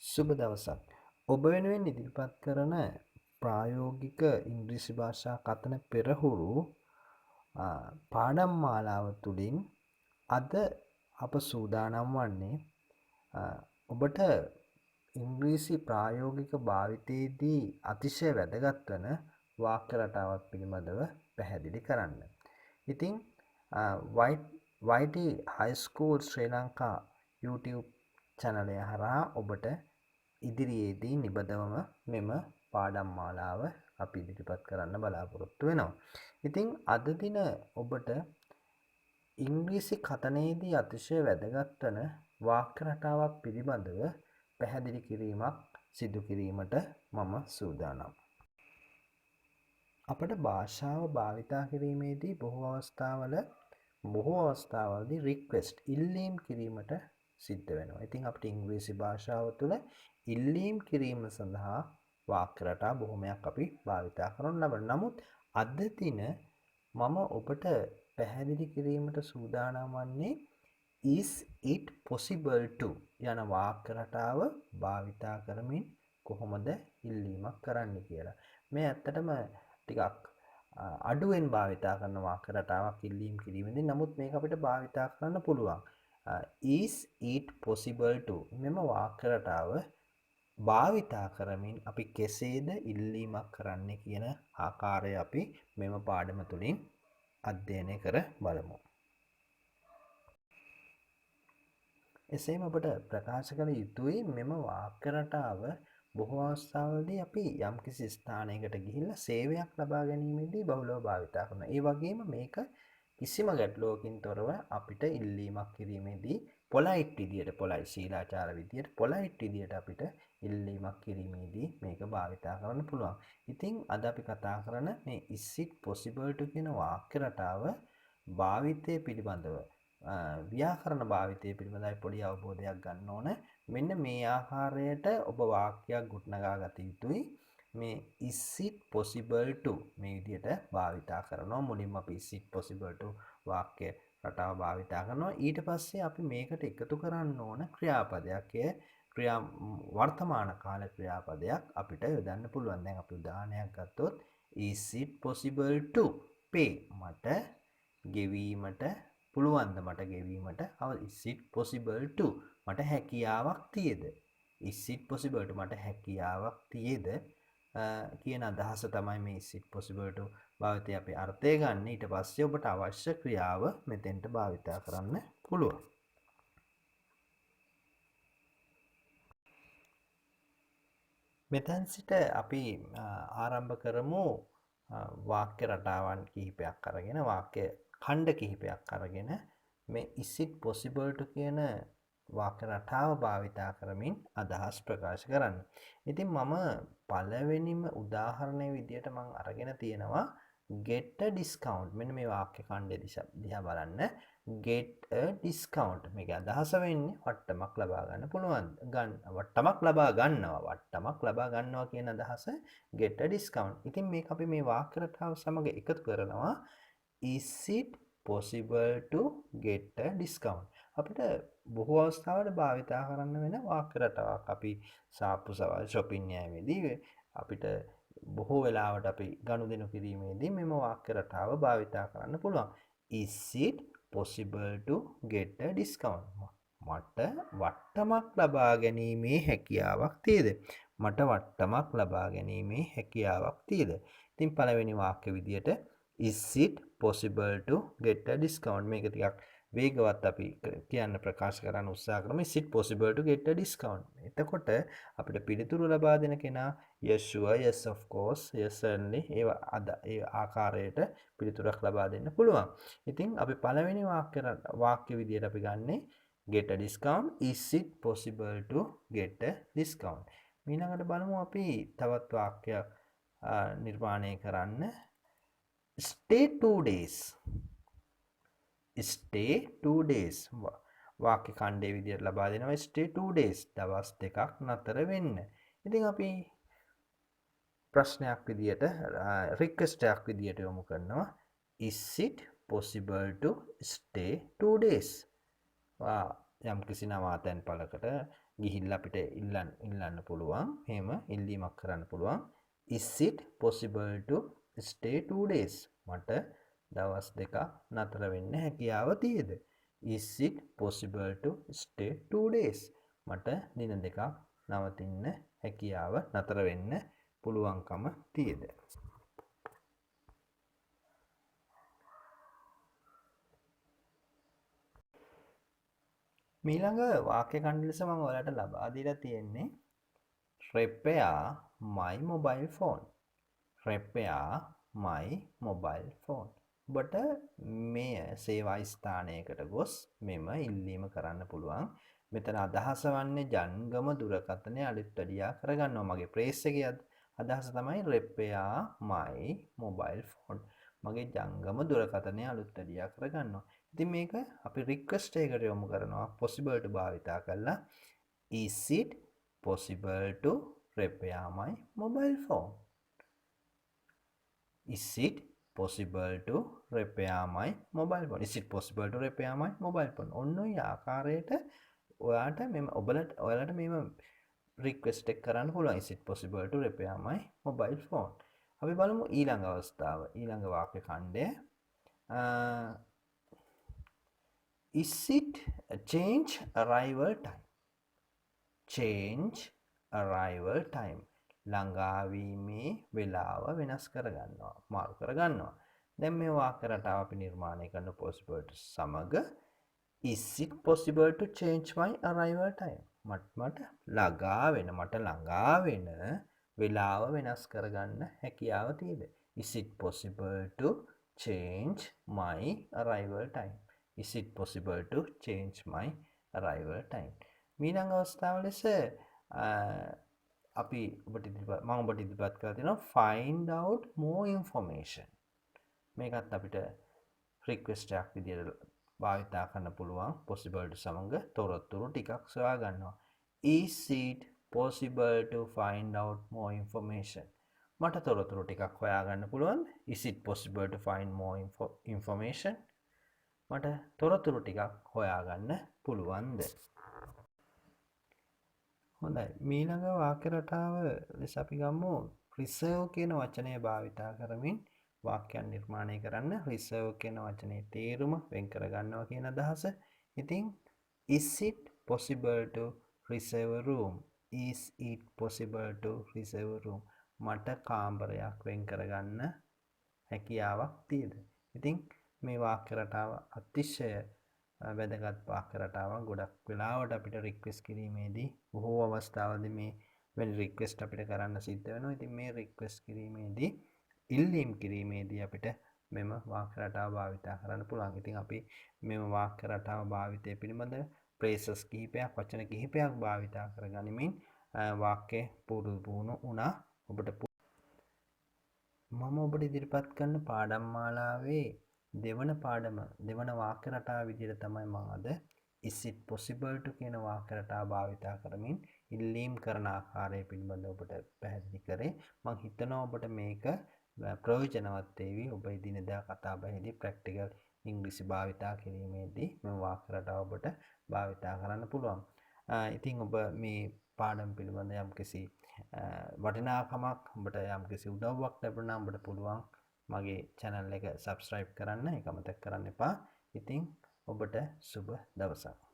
සුබ දවසක්. ඔබ වෙනුවෙන් ඉදිරිපත් කරන ප්‍රායෝගික ඉංග්‍රීසි භාෂා කතන පෙරහුරු පාඩම් මාලාව තුළින් අද අප සූදානම් වන්නේ ඔබට ඉංග්‍රීසි ප්‍රායෝගික භාවිතයේදී අතිශය වැදගත් වන වාක්‍ය රටාවක් පිළිබඳව පැහැදිලි කරන්න. ඉතින් YT High School ශ්‍රී ලංකා YouTube channel එක හරහා ඔබට ඉදිරියේදී නිබඳවම මෙම පාඩම් මාලාව අපි ඉදිරිපත් කරන්න බලාපොරොත්තු වෙනවා. ඉතින් අද දින ඔබට ඉංග්‍රීසි කතනයේදී අතිශය වැදගත් වන වාක්‍ය රටාවක් පිළිබඳව පැහැදිලි කිරීමක් සිදු කිරීමට මම සූදානම්. අපට භාෂාව භාවිතා කිරීමේදී බොහෝ අවස්ථාවලදී රික්වෙස්ට් ඉල්ලීම් කිරීමට සිද්ධ වෙනවා. ඉතින් අපිට ඉංග්‍රීසි භාෂාව තුළ ඉල්ලීම් කිරීම සඳහා වාක්‍ය රටා බොහොමයක් අපි භාවිතා කරන ලබන. නමුත් අද දින මම ඔබට පැහැදිලි කිරීමට සූදානම් වන්නේ is it possible to යන වාක්‍ය රටාව භාවිතා කරමින් කොහොමද ඉල්ලීමක් කරන්න කියලා. මේ ඇත්තටම ටිකක් අඩුවෙන් භාවිතා කරන වාක්‍ය රටාවක් ඉල්ලීම් කිරීමේදී. නමුත් මේක අපිට භාවිතා කරන්න පුළුවන්. is it possible to මෙම වාක්‍ය රටාව භාවිතා කරමින් අපි කෙසේද ඉල්ලීමක් කරන්නේ කියන ආකාරය අපි මෙම පාඩම තුළින් අධ්‍යයනය කර බලමු. එසේම අපට ප්‍රකාශ කළ යුතුයි මෙම වාක්‍ය රටාව බොහෝ අවස්ථාවලදී අපි යම්කිසි ස්ථානයකට ගිහිල්ලා සේවයක් ලබා ගැනීමේදී බහුලව භාවිතා කරනවා. ඒ වගේම මේක කිසිම ගැටලුවකින් තොරව අපිට ඉල්ලීමක් කිරීමේදී පොලයිට් විදියට ශීලාචාර විදියට පොලයිට් විදියට අපිට ඉල්ලීමක් කිරීමේදී මේක භාවිතා කරන්න පුළුවන්. ඉතින් අද අපි කතා කරන මේ is it possible to කියන වාක්‍ය රටාව භාවිතය පිළිබඳව ව්‍යාකරණ භාවිතය පිළිබඳව පොඩි අවබෝධයක් ගන්න ඕන. මෙන්න මේ ආකාරයට ඔබ වාක්‍යයක් ගොඩනගා ගත යුතුයි. මේ is it possible to මේ විදිහට භාවිතා කරනවා. මුලින්ම අපි is it possible to වාක්‍ය රටාව භාවිතා කරනවා. ඊට පස්සේ අපි මේකට එකතු කරන්න ඕන ක්‍රියාපදයක්. වර්තමාන කාල ක්‍රියාපදයක් අපිට යොදන්න පුළුවන්. දැන් අපි උදාහරණයක් ගත්තොත් is it possible to pay මට ගෙවීමට පුළුවන්ද මට ගෙවීමට is it possible to මට හැකියාවක් තියේද is it possible to මට හැකියාවක් තියේද කියන අදහස තමයි මේ is it possible to භාවිතය අපි අර්ථය ගන්න. ඊට පස්සේ ඔබට අවශ්‍ය ක්‍රියාව මෙතෙන්ට භාවිතා කරන්න පුළුවන්. මෙතෙන් සිට අපි ආරම්භ කරමු වාක්‍ය රටාවන් කිහිපයක් අරගෙන වාක්‍ය ඛණ්ඩ කිහිපයක් අරගෙන මේ is it possible to කියන වාක්‍ය රටාව භාවිතා කරමින් අදහස් ප්‍රකාශ කරන්න. ඉතින් මම පළවෙනිම උදාහරණය විදියට මම අරගෙන තියෙනවා get a discount. මෙන්න මේ වාක්‍ය ඛණ්ඩය දිහා බලන්න. get a discount. මේක අදහස වෙන්නේ වට්ටමක් ලබා ගන්න පුළුවන්. වට්ටමක් ලබා ගන්නවා කියන අදහස get a discount. ඉතින් මේක අපි මේ වාක්‍ය රටාව සමග එකතු කරනවා is it possible to get a discount. අපිට බොහෝ අවස්ථාවල භාවිතා කරන්න වෙන වාක්‍ය රටාවක්. අපි සාප්පු සවල් shopping යෑමේදී අපිට බොහෝ වෙලාවට අපි ගනුදෙනු කිරීමේදී මෙම වාක්‍ය රටාව භාවිතා කරන්න පුළුවන්. is it possible to get a discount? මට වට්ටමක් ලබා ගැනීමේ හැකියාවක් තියේද? මට වට්ටමක් ලබා ගැනීමේ හැකියාවක් තියේද? ඉතින් පළවෙනි වාක්‍ය විදියට is it possible to get a discount? මේක ටිකක් වේගවත් අපි කියන්න ප්‍රකාශ කරන්න උත්සාහ කරමු. is it possible to get a discount? එතකොට අපිට පිළිතුරු ලබා දෙන කෙනා yes sure, yes of course, yes certainly ඒ ආකාරයට පිළිතුරක් ලබා දෙන්න පුළුවන්. ඉතින් අපි පළවෙනි වාක්‍ය විදියට අපි ගන්නේ get a discount. is it possible to get a discount? ඊළඟට බලමු අපි තවත් වාක්‍යයක් නිර්මාණය කරන්න. stay 2 days. stay 2 days වාක්‍ය ඛණ්ඩයේ විදියට ලබා දෙනවා stay 2 days දවස් දෙකක් නතර වෙන්න. ඉතින් අපි ප්‍රශ්නයක් විදියට රික්වෙස්ට් එකක් විදියට යොමු කරනවා is it possible to stay 2 days? යම් කිසි නවාතැන් පළකට ගිහිල්ලා අපිට ඉල්ලන්න පුළුවන්. එහෙම ඉල්ලීමක් කරන්න පුළුවන්. Is it possible to stay 2 days? මට දවස් දෙකක් නතර වෙන්න හැකියාව තියේද? Is it possible to stay 2 days? මට දින දෙකක් නවතින්න හැකියාව නතර වෙන්න පුළුවන්කම තියේද? මීළඟ වාක්‍ය ඛණ්ඩ ලෙස මම ඔයාලට ලබා දීලා තියෙන්නේ repair my mobile phone. repair my mobile phone. ඔබට මෙය සේවා ස්ථානයකට ගොස් මෙම ඉල්ලීම කරන්න පුළුවන්. මෙතන අදහස වන්නේ ජංගම දුරකථනය අලුත් වැඩියා කරගන්නවා. මගේ ප්‍රේස් එකේ අදහස තමයි repair my mobile phone. මගේ ජංගම දුරකථනය අලුත් වැඩියා කරගන්නවා. ඉතින් මේක අපි රික්වෙස්ට් එකකට යොමු කරනවා possible to භාවිතා කරලා. Is it possible to repair my mobile phone? Is it possible to repair my mobile phone? Is it possible to repair my mobile phone? ඔන්න ඔය ආකාරයට ඔයාලට මෙම රික්වෙස්ට් එක කරන්න පුළුවන්. Is it possible to repair my mobile phone? අපි බලමු ඊළඟ අවස්ථාව. ඊළඟ වාක්‍ය ඛණ්ඩය. Is it change arrival time? Change arrival time. ළඟාවීමේ වෙලාව වෙනස් කරගන්නවා. මාරු කරගන්නවා. දැන් මේ වාක්‍ය රටාව අපි නිර්මාණය කරන possible to සමග is it possible to change my arrival time? මට ළඟා වෙන වෙලාව වෙනස් කරගන්න හැකියාව තියෙද? Is it possible to change my arrival time? Is it possible to change my arrival time? මීළඟ අවස්ථාව ලෙස අපි මම ඔබට ඉදිරිපත් කරලා තියෙනවා find out more information. මේකත් අපිට රික්වෙස්ට් එකක් විදියට භාවිතා කරන්න පුළුවන්. possible to සමග තොරතුරු ටිකක් සොයා ගන්නවා. Is it possible to find out more information? මට තොරතුරු ටිකක් හොයාගන්න පුළුවන්. Is it possible to find more information? මට තොරතුරු ටිකක් හොයාගන්න පුළුවන්ද? හොඳයි. මීළඟ වාක්‍ය රටාව ලෙස අපි ගමු reserve කියන වචනය භාවිතා කරමින් වාක්‍යයක් නිර්මාණය කරන්න. reserve කියන වචනේ තේරුම වෙන් කර ගන්නවා කියන අදහස. ඉතින් is it possible to reserve a room? Is it possible to reserve a room? මට කාමරයක් වෙන් කරගන්න හැකියාවක් තියෙද? ඉතින් මේ වාක්‍ය රටාව අතිශය වැදගත් වාක්‍ය රටාවක්. ගොඩක් වෙලාවට අපිට රික්වෙස්ට් කිරීමේදී බොහෝ අවස්ථාවලදී මේ වෙන රික්වෙස්ට් අපිට කරන්න සිද්ධ වෙනවා. ඉතින් මේ රික්වෙස්ට් කිරීමේදී ඉල්ලීම් කිරීමේදී අපිට මෙම වාක්‍ය රටාව භාවිතා කරන්න පුළුවන්. ඉතින් අපි මෙම වාක්‍ය රටාව භාවිතය පිළිබඳ phrases කිහිපයක් වචන කිහිපයක් භාවිතා කරගනිමින් වාක්‍ය පුරුදු වුණා. මම ඔබට ඉදිරිපත් කරන පාඩම් මාලාවේ දෙවන වාක්‍ය රටාව විදිහට තමයි මම අද is it possible to කියන වාක්‍ය රටාව භාවිතා කරමින් ඉල්ලීම් කරන ආකාරය පිළිබඳව ඔබට පැහැදිලි කරේ. මම හිතනවා ඔබට මේක ප්‍රයෝජනවත් වේවි. ඔබ එදිනෙදා කතා බහේදී ප්‍රැක්ටිකල් ඉංග්‍රීසි භාවිතා කිරීමේදී මේ වාක්‍ය රටාව ඔබට භාවිතා කරන්න පුළුවන්. ඉතින් ඔබ මේ පාඩම් පිළිබඳ යම්කිසි වටිනාකමක් ඔබට යම්කිසි උදව්වක් ලැබුණා නම් ඔබට පුළුවන් මගේ channel එක subscribe කරන්න. ඒක අමතක කරන්න එපා. ඉතින් ඔබට සුබ දවසක්.